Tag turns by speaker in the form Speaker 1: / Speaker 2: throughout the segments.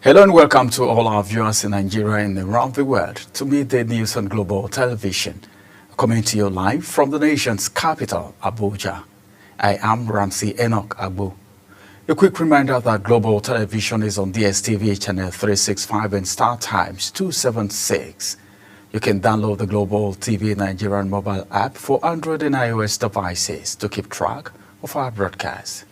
Speaker 1: Hello and welcome to all our viewers in Nigeria and around the world to Midday News on Global Television, coming to you live from the nation's capital, Abuja. I am Ramsey Enoch Abu. A quick reminder that Global Television is on DSTV channel 365 and Star Times 276. You can download the Global TV Nigerian mobile app for Android and iOS devices to keep track of our broadcasts.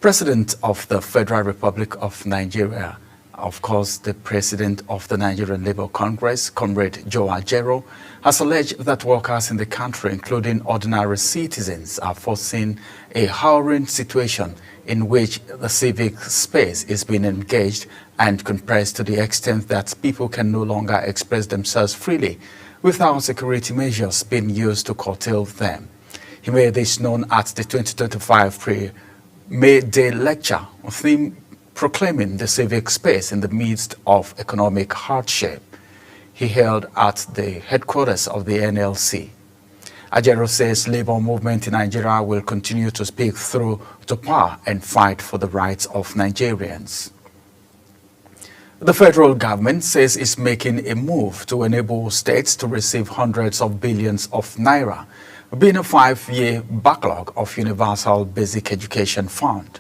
Speaker 1: President of the Federal Republic of Nigeria, of course the President of the Nigerian Labour Congress, Comrade Joe Ajero, has alleged that workers in the country, including ordinary citizens, are facing a harrowing situation in which the civic space is being engaged and compressed to the extent that people can no longer express themselves freely without security measures being used to curtail them. He made this known at the 2025 Midday lecture, a theme proclaiming the civic space in the midst of economic hardship. He held at the headquarters of the NLC. Ajero says labor movement in Nigeria will continue to speak through to power and fight for the rights of Nigerians. The federal government says it's making a move to enable states to receive hundreds of billions of naira, being a 5-year backlog of Universal Basic Education Fund.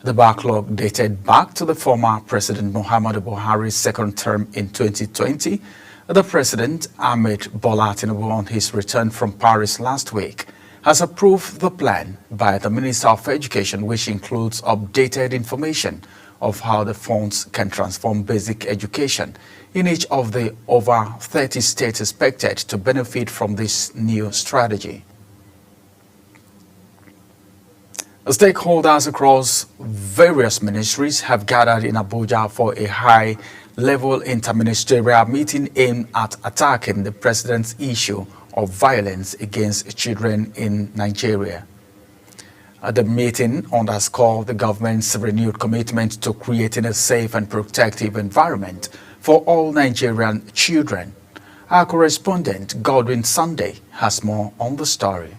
Speaker 1: The backlog dated back to the former President Muhammadu Buhari's second term in 2020. The President, Ahmed Bola Tinubu, on his return from Paris last week, has approved the plan by the Minister of Education, which includes updated information of how the funds can transform basic education in each of the over 30 states expected to benefit from this new strategy. Stakeholders across various ministries have gathered in Abuja for a high-level interministerial meeting aimed at attacking the president's issue of violence against children in Nigeria. The meeting underscored the government's renewed commitment to creating a safe and protective environment for all Nigerian children. Our correspondent, Godwin Sunday, has more on the story.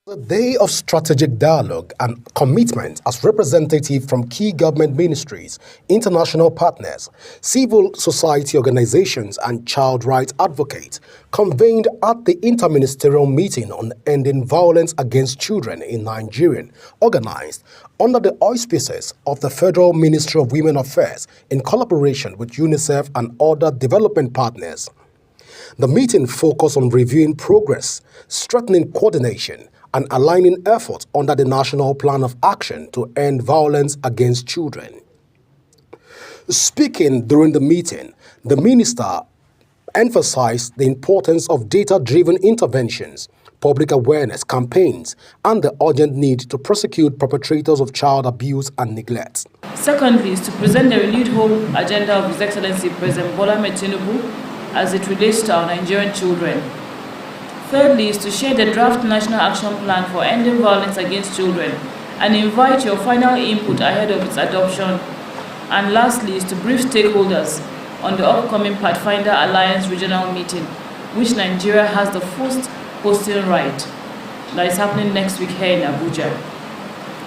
Speaker 2: A day of strategic dialogue and commitment as representative from key government ministries, international partners, civil society organizations and child rights advocates convened at the interministerial meeting on ending violence against children in Nigeria, organized under the auspices of the Federal Ministry of Women Affairs in collaboration with UNICEF and other development partners. The meeting focused on reviewing progress, strengthening coordination, and aligning efforts under the National Plan of Action to End Violence Against Children. Speaking during the meeting, the minister emphasized the importance of data-driven interventions, public awareness campaigns, and the urgent need to prosecute perpetrators of child abuse and neglect.
Speaker 3: Secondly, is to present the renewed whole agenda of His Excellency President Bola Tinubu as it relates to our Nigerian children. Thirdly, is to share the draft National Action Plan for Ending Violence Against Children and invite your final input ahead of its adoption. And lastly, is to brief stakeholders on the upcoming Pathfinder Alliance regional meeting, which Nigeria has the first hosting right, that is happening next week here in Abuja.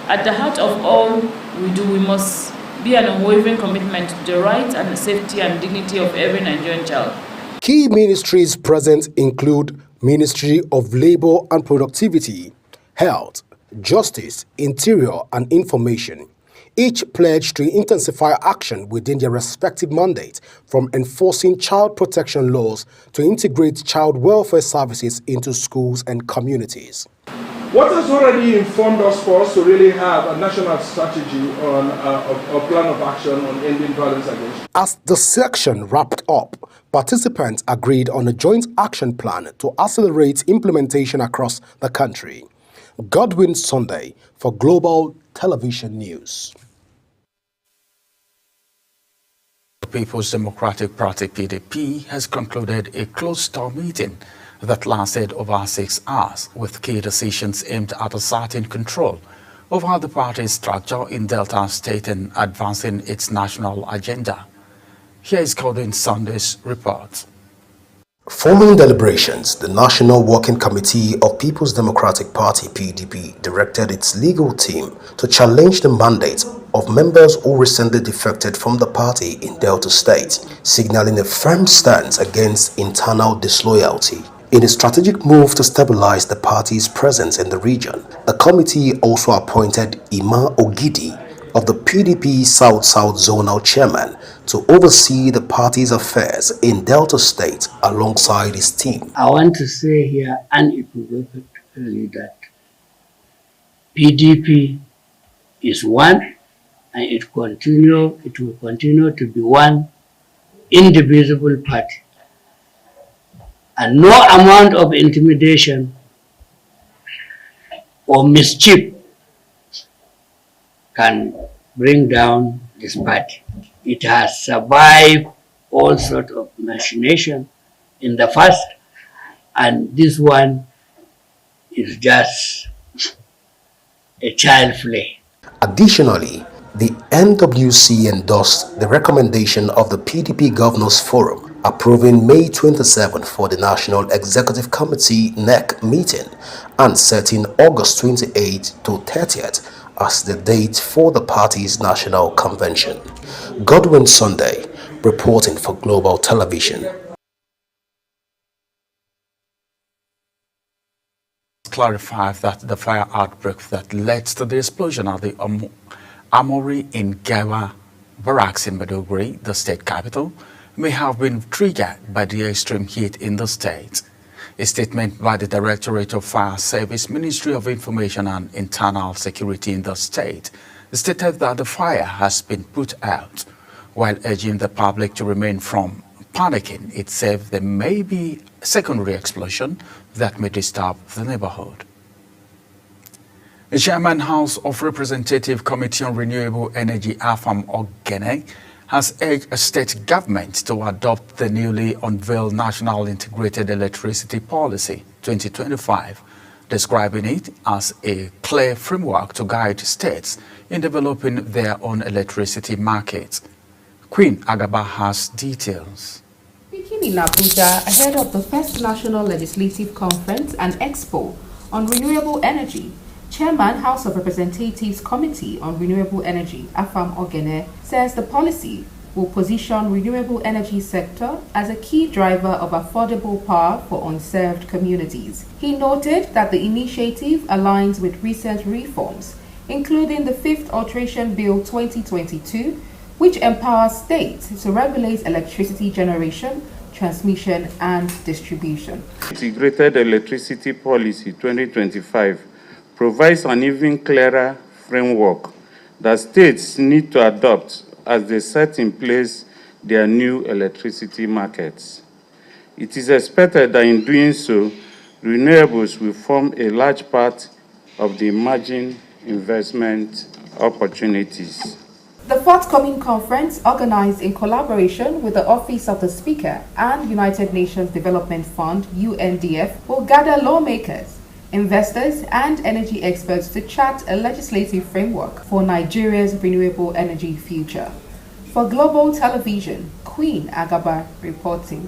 Speaker 3: At the heart of all we do, we must be an unwavering commitment to the rights and the safety and dignity of every Nigerian child.
Speaker 2: Key ministries present include Ministry of Labor and Productivity, Health, Justice, Interior and Information. Each pledged to intensify action within their respective mandate, from enforcing child protection laws to integrate child welfare services into schools and communities.
Speaker 4: What has already informed us for us to really have a national strategy on a plan of action on ending violence against?
Speaker 2: As the section wrapped up, participants agreed on a joint action plan to accelerate implementation across the country. Godwin Sunday for Global Television News.
Speaker 1: The People's Democratic Party (PDP) has concluded a closed-door meeting that lasted over 6 hours, with key decisions aimed at asserting control over the party's structure in Delta State and advancing its national agenda. Here is Godwin Sunday's report.
Speaker 2: Following deliberations, the National Working Committee of People's Democratic Party (PDP) directed its legal team to challenge the mandate of members who recently defected from the party in Delta State, signaling a firm stance against internal disloyalty. In a strategic move to stabilize the party's presence in the region, the committee also appointed Ima Ogidi of the PDP South-South Zonal Chairman to oversee the party's affairs in Delta State alongside his team.
Speaker 5: I want to say here unequivocally that PDP is one, and it will continue to be one indivisible party. And no amount of intimidation or mischief can bring down this party. It has survived all sorts of machination in the past, and this one is just a child play.
Speaker 2: Additionally, the NWC endorsed the recommendation of the PDP Governors Forum approving May 27th for the National Executive Committee NEC meeting and setting August 28th to 30th as the date for the party's national convention. Godwin Sunday, reporting for Global Television.
Speaker 1: Clarified that the fire outbreak that led to the explosion at the Armory in Gawa Barracks in Maiduguri, the state capital, may have been triggered by the extreme heat in the state. A statement by the Directorate of Fire Service, Ministry of Information and Internal Security in the state stated that the fire has been put out, while urging the public to remain from panicking. It said there may be a secondary explosion that may disturb the neighborhood. The Chairman House of Representative Committee on Renewable Energy Afam Ogene has urged a state government to adopt the newly unveiled National Integrated Electricity Policy 2025, describing it as a clear framework to guide states in developing their own electricity markets. Queen Agaba has details.
Speaker 6: Speaking in Abuja ahead of the first National Legislative Conference and Expo on Renewable Energy, Chairman House of Representatives Committee on Renewable Energy, Afam Ogene, says the policy will position renewable energy sector as a key driver of affordable power for unserved communities. He noted that the initiative aligns with recent reforms, including the 5th Alteration Bill 2022, which empowers states to regulate electricity generation, transmission, and distribution.
Speaker 7: Integrated Electricity Policy 2025 provides an even clearer framework that states need to adopt as they set in place their new electricity markets. It is expected that in doing so, renewables will form a large part of the emerging investment opportunities.
Speaker 6: The forthcoming conference, organized in collaboration with the Office of the Speaker and United Nations Development Fund, UNDF, will gather lawmakers, investors, and energy experts to chart a legislative framework for Nigeria's renewable energy future. For Global Television, Queen Agaba reporting.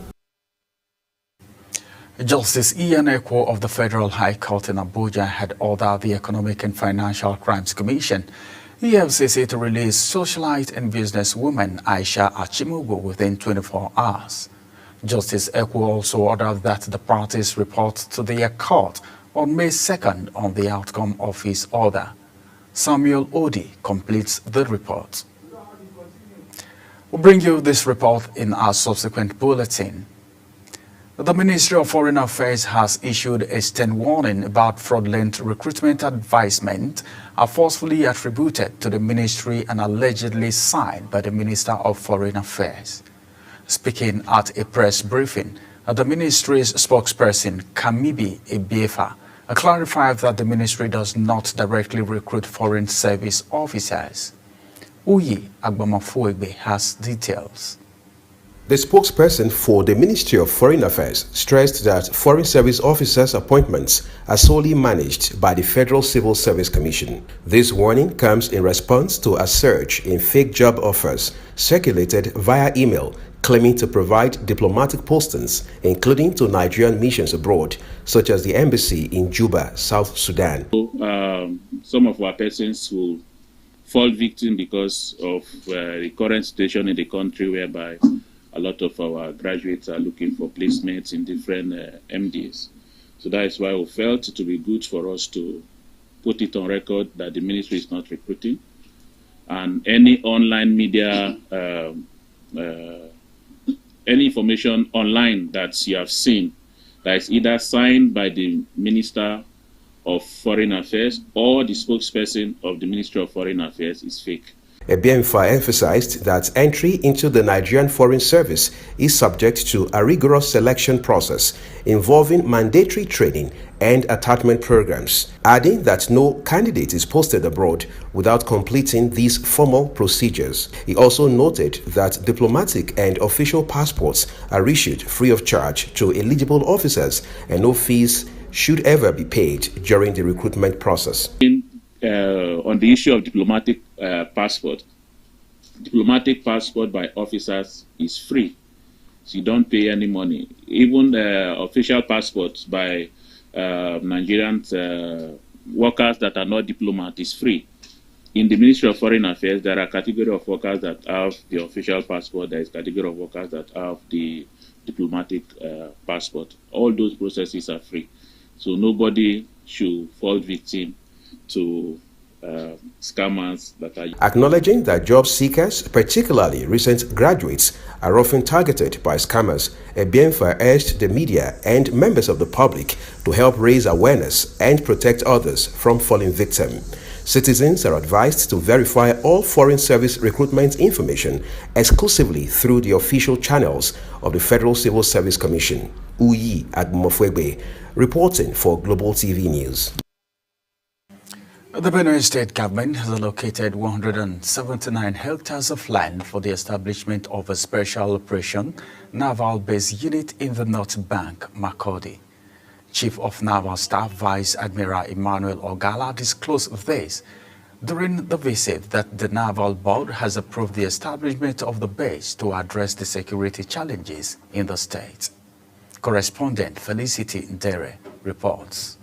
Speaker 1: Justice Ian Ekwo of the Federal High Court in Abuja had ordered the Economic and Financial Crimes Commission, EFCC, to release socialite and businesswoman Aisha Achimugu within 24 hours. Justice Ekwo also ordered that the parties report to their court on May 2nd on the outcome of his order. Samuel Odi completes the report. We'll bring you this report in our subsequent bulletin. The Ministry of Foreign Affairs has issued a stern warning about fraudulent recruitment advisement forcefully attributed to the ministry and allegedly signed by the Minister of Foreign Affairs. Speaking at a press briefing, the ministry's spokesperson, Kamibi Ebiefa, clarified that the ministry does not directly recruit foreign service officers. Uyi Agbamafuegbe has details.
Speaker 8: The spokesperson for the Ministry of Foreign Affairs stressed that foreign service officers' appointments are solely managed by the Federal Civil Service Commission. This warning comes in response to a surge in fake job offers circulated via email claiming to provide diplomatic postings, including to Nigerian missions abroad, such as the embassy in Juba, South Sudan.
Speaker 9: Some of our persons will fall victim because of the current situation in the country, whereby a lot of our graduates are looking for placements in different MDs. So that is why we felt it to be good for us to put it on record that the ministry is not recruiting. And any online media, any information online that you have seen that is either signed by the Minister of Foreign Affairs or the spokesperson of the Ministry of Foreign Affairs is fake.
Speaker 8: Ebiemfa emphasized that entry into the Nigerian Foreign Service is subject to a rigorous selection process involving mandatory training and attachment programs, adding that no candidate is posted abroad without completing these formal procedures. He also noted that diplomatic and official passports are issued free of charge to eligible officers and no fees should ever be paid during the recruitment process.
Speaker 9: On the issue of diplomatic passport by officers is free, so you don't pay any money. Even official passports by Nigerian workers that are not diplomats is free. In the Ministry of Foreign Affairs, there are a category of workers that have the official passport. There is a category of workers that have the diplomatic passport. All those processes are free, so nobody should fall victim to scammers that are...
Speaker 8: Acknowledging that job seekers, particularly recent graduates, are often targeted by scammers, Ebiemfa urged the media and members of the public to help raise awareness and protect others from falling victim. Citizens are advised to verify all foreign service recruitment information exclusively through the official channels of the Federal Civil Service Commission. Uyi Agmofwegbe, reporting for Global TV News.
Speaker 1: The Benue State government has allocated 179 hectares of land for the establishment of a special operation naval base unit in the North Bank, Makurdi. Chief of Naval Staff Vice Admiral Emmanuel Ogala disclosed this during the visit that the Naval Board has approved the establishment of the base to address the security challenges in the state. Correspondent Felicity Ndere reports.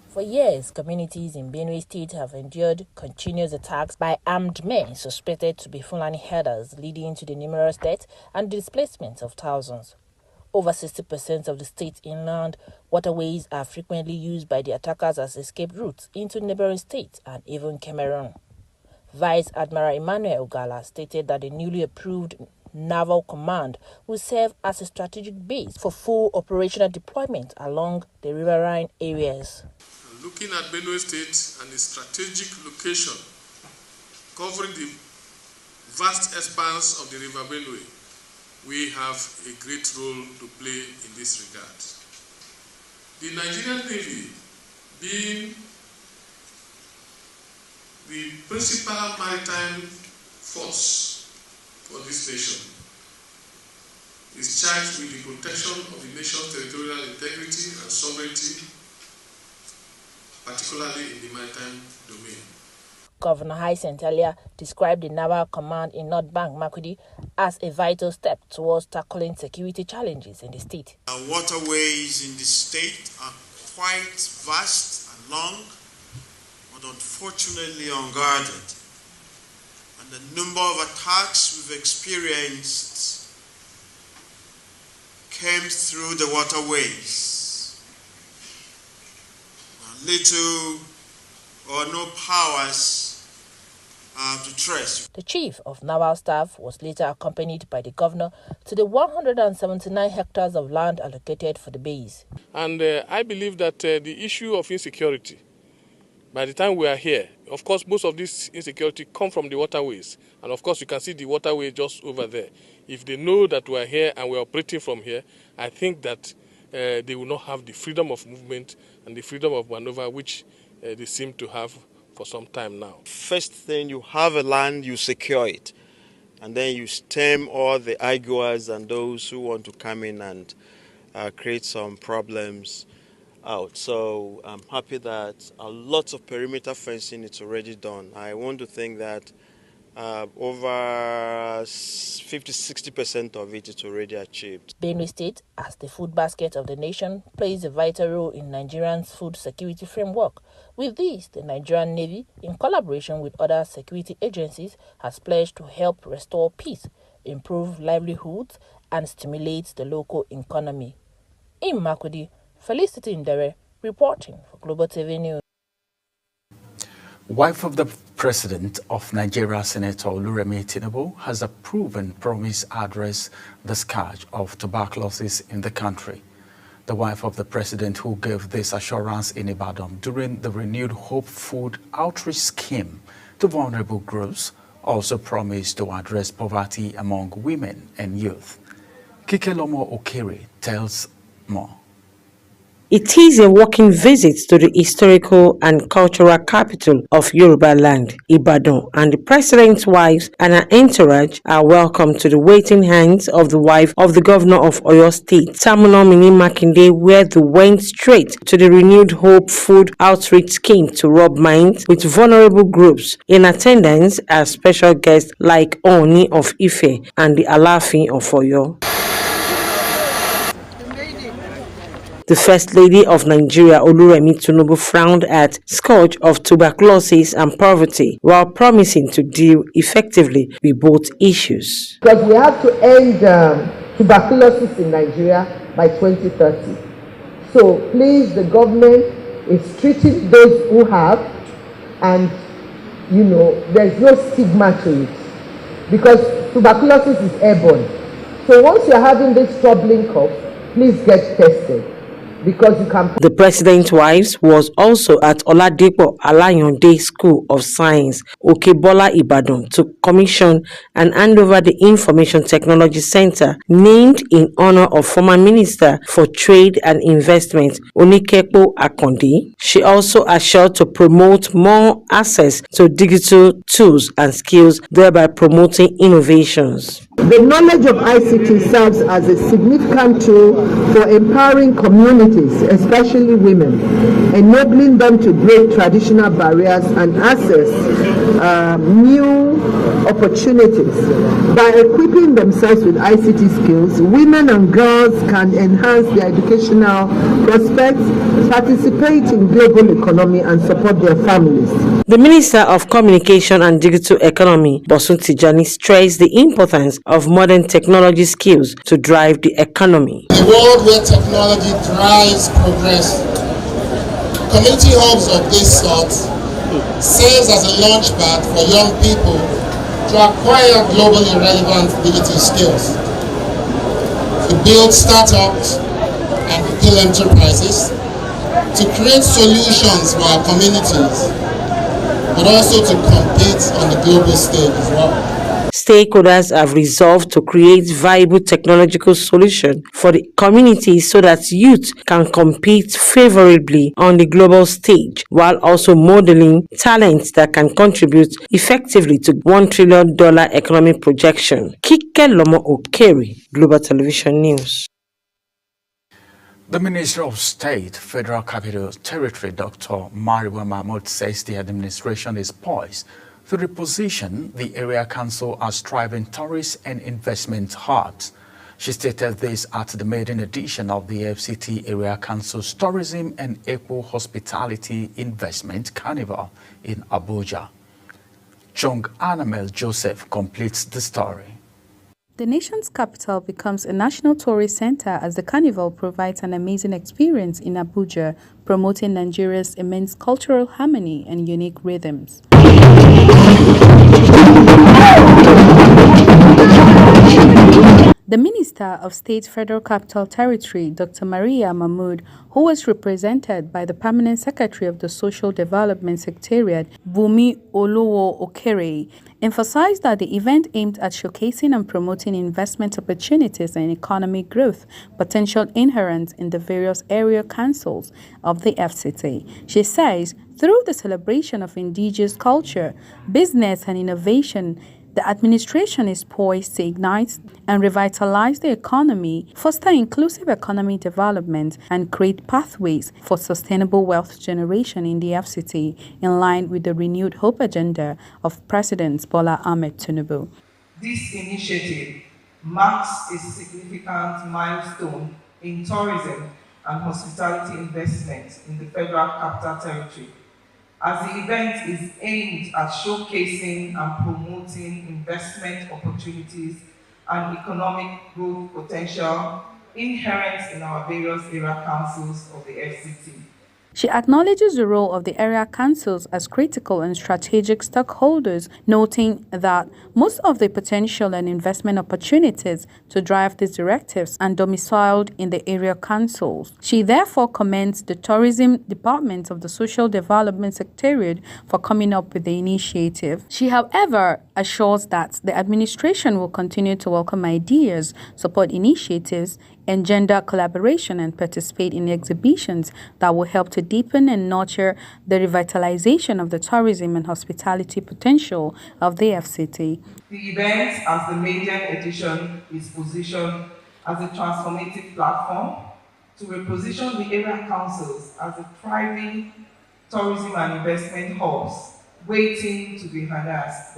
Speaker 10: For years, communities in Benue State have endured continuous attacks by armed men suspected to be Fulani herders, leading to the numerous deaths and displacement of thousands. Over 60% of the state's inland waterways are frequently used by the attackers as escape routes into neighboring states and even Cameroon. Vice Admiral Emmanuel Ogala stated that the newly approved Naval Command will serve as a strategic base for full operational deployment along the riverine areas.
Speaker 11: Looking at Benue State and its strategic location, covering the vast expanse of the River Benue, we have a great role to play in this regard. The Nigerian Navy, being the principal maritime force for this nation, is charged with the protection of the nation's territorial integrity and sovereignty, particularly in the maritime domain.
Speaker 10: Governor Hyacinth earlier described the Naval Command in North Bank, Makurdi, as a vital step towards tackling security challenges in the state.
Speaker 12: Our waterways in the state are quite vast and long, but unfortunately unguarded. And the number of attacks we've experienced came through the waterways. Little or no powers to trace.
Speaker 10: The Chief of Naval Staff was later accompanied by the governor to the 179 hectares of land allocated for the base.
Speaker 11: And I believe that the issue of insecurity, by the time we are here, of course, most of this insecurity come from the waterways. And of course, you can see the waterway just over there. If they know that we are here and we are operating from here, I think that they will not have the freedom of movement and the freedom of maneuver which they seem to have for some time now.
Speaker 12: First thing, you have a land, you secure it. And then you stem all the arguers and those who want to come in and create some problems out. So I'm happy that a lot of perimeter fencing is already done. I want to think that
Speaker 13: over 50–60% of it is already achieved.
Speaker 10: Benue State, as the food basket of the nation, plays a vital role in Nigeria's food security framework. With this, the Nigerian Navy, in collaboration with other security agencies, has pledged to help restore peace, improve livelihoods, and stimulate the local economy. In Makudi, Felicity Ndere, reporting for Global TV News.
Speaker 1: Wife of the President of Nigeria, Senator Oluremi Tinubu, has approved and promised address the scourge of tuberculosis in the country. The wife of the President, who gave this assurance in Ibadan during the renewed Hope Food Outreach Scheme to vulnerable groups, also promised to address poverty among women and youth. Kikelomo Okere tells more.
Speaker 14: It is a walking visit to the historical and cultural capital of Yoruba land, Ibadan, and the president's wives and her entourage are welcome to the waiting hands of the wife of the governor of Oyo State, Tamunomini Makinde, where they went straight to the renewed Hope Food Outreach Scheme to rub minds with vulnerable groups. In attendance are special guests like Oni of Ife and the Alaafin of Oyo. The First Lady of Nigeria, Oluremi Tinubu, frowned at scourge of tuberculosis and poverty while promising to deal effectively with both issues.
Speaker 15: Because we have to end tuberculosis in Nigeria by 2030. So please, the government is treating those who have, and there's no stigma to it. Because tuberculosis is airborne. So once you're having this troubling cough, please get tested. Because you can.
Speaker 14: The president's wives was also at Oladipo Alayande School of Science, Okebola, Ibadan, to commission and hand over the Information Technology Center named in honor of former Minister for Trade and Investment, Onikepo Akondi. She also assured to promote more access to digital tools and skills, thereby promoting innovations.
Speaker 15: The knowledge of ICT serves as a significant tool for empowering communities, especially women, enabling them to break traditional barriers and access new opportunities. By equipping themselves with ICT skills, women and girls can enhance their educational prospects, participate in global economy, and support their families.
Speaker 14: The Minister of Communication and Digital Economy, Bosun Tijani, stressed the importance of modern technology skills to drive the economy.
Speaker 16: In a world where technology drives progress, community hubs of this sort serves as a launchpad for young people to acquire globally relevant digital skills, to build startups and fulfill enterprises, to create solutions for our communities, but also to compete on the global stage as well.
Speaker 14: Stakeholders have resolved to create viable technological solutions for the community so that youth can compete favorably on the global stage, while also modeling talents that can contribute effectively to $1 trillion economic projection. Kikelomo Okere, Global Television News.
Speaker 1: The Minister of State, Federal Capital Territory, Dr. Mariwa Mahmood, says the administration is poised to reposition the area council as thriving tourist and investment hubs. She stated this at the maiden edition of the FCT Area Council's Tourism and Eco Hospitality Investment Carnival in Abuja. Chung Anamel Joseph completes the story.
Speaker 17: The nation's capital becomes a national tourist center as the carnival provides an amazing experience in Abuja, promoting Nigeria's immense cultural harmony and unique rhythms. The Minister of State Federal Capital Territory, Dr. Maria Mahmood, who was represented by the Permanent Secretary of the Social Development Secretariat, Bumi Olowo Okere, emphasized that the event aimed at showcasing and promoting investment opportunities and economic growth potential inherent in the various area councils of the FCT. She says, through the celebration of indigenous culture, business and innovation, the administration is poised to ignite and revitalize the economy, foster inclusive economic development, and create pathways for sustainable wealth generation in the FCT, in line with the renewed hope agenda of President Bola Ahmed Tinubu.
Speaker 18: This initiative marks a significant milestone in tourism and hospitality investment in the Federal Capital Territory, as the event is aimed at showcasing and promoting investment opportunities and economic growth potential inherent in our various area councils of the FCT.
Speaker 17: She acknowledges the role of the area councils as critical and strategic stakeholders, noting that most of the potential and investment opportunities to drive these directives are domiciled in the area councils. She therefore commends the Tourism Department of the Social Development Secretariat for coming up with the initiative. She, however, assures that the administration will continue to welcome ideas, support initiatives, engender collaboration, and participate in exhibitions that will help to deepen and nurture the revitalization of the tourism and hospitality potential of the FCT.
Speaker 18: The event, as the maiden edition, is positioned as a transformative platform to reposition the area councils as a thriving tourism and investment hubs waiting to be harnessed.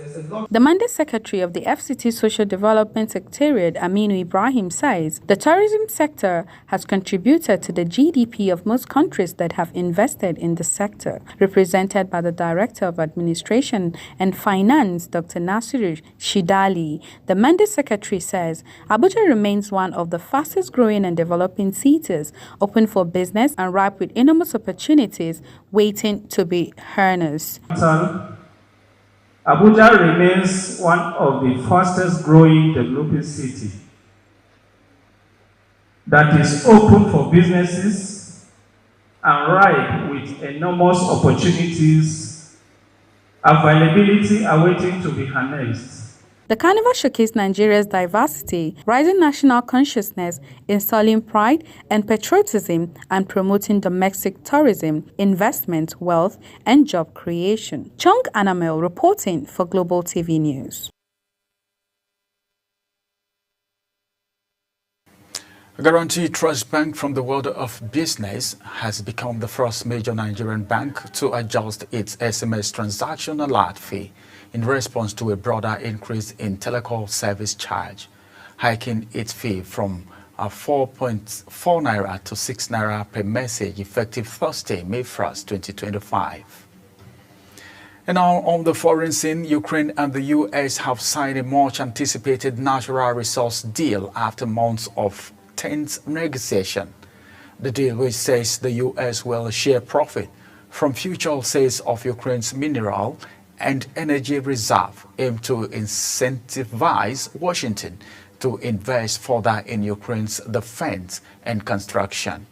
Speaker 17: The Monday Secretary of the FCT Social Development Secretariat, Aminu Ibrahim, says the tourism sector has contributed to the GDP of most countries that have invested in the sector. Represented by the Director of Administration and Finance, Dr. Nasiru Shidali, the Monday Secretary says Abuja remains one of the fastest growing and developing cities, open for business and ripe with enormous opportunities waiting to be harnessed.
Speaker 19: Abuja remains one of the fastest growing developing cities that is open for businesses and ripe with enormous opportunities, availability awaiting to be harnessed.
Speaker 17: The carnival showcased Nigeria's diversity, rising national consciousness, instilling pride and patriotism, and promoting domestic tourism, investment, wealth, and job creation. Chung Anamel reporting for Global TV News.
Speaker 1: Guarantee Trust Bank from the world of business has become the first major Nigerian bank to adjust its SMS transaction alert fee in response to a broader increase in telecom service charge, hiking its fee from 4.4 naira to 6 naira per message effective Thursday, May 1st, 2025. And now on the foreign scene, Ukraine and the US have signed a much anticipated natural resource deal after months of tense negotiation. The deal, which says the US will share profit from future sales of Ukraine's mineral and energy reserve, aim to incentivize Washington to invest further in Ukraine's defense and construction.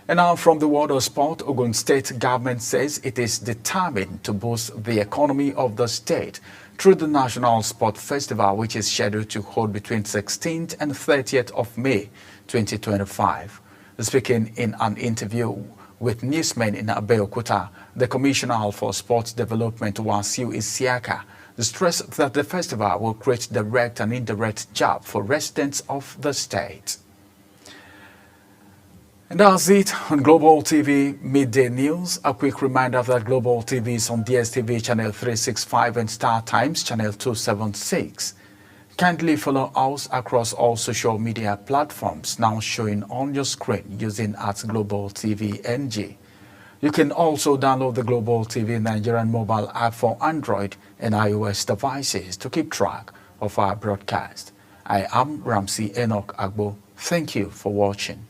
Speaker 1: And now from the world of sport, Ogun State government says it is determined to boost the economy of the state through the National Sport Festival, which is scheduled to hold between 16th and 30th of May 2025. Speaking in an interview with newsmen in Abeokuta, the Commissioner for Sports Development, Wasiu Isiaka, stressed that the festival will create direct and indirect jobs for residents of the state. And that's it on Global TV Midday News. A quick reminder that Global TV is on DSTV channel 365 and Star Times channel 276. Kindly follow us across all social media platforms now showing on your screen using @Global TV NG. You can also download the Global TV Nigerian mobile app for Android and iOS devices to keep track of our broadcast. I am Ramsey Enoch Agbo. Thank you for watching.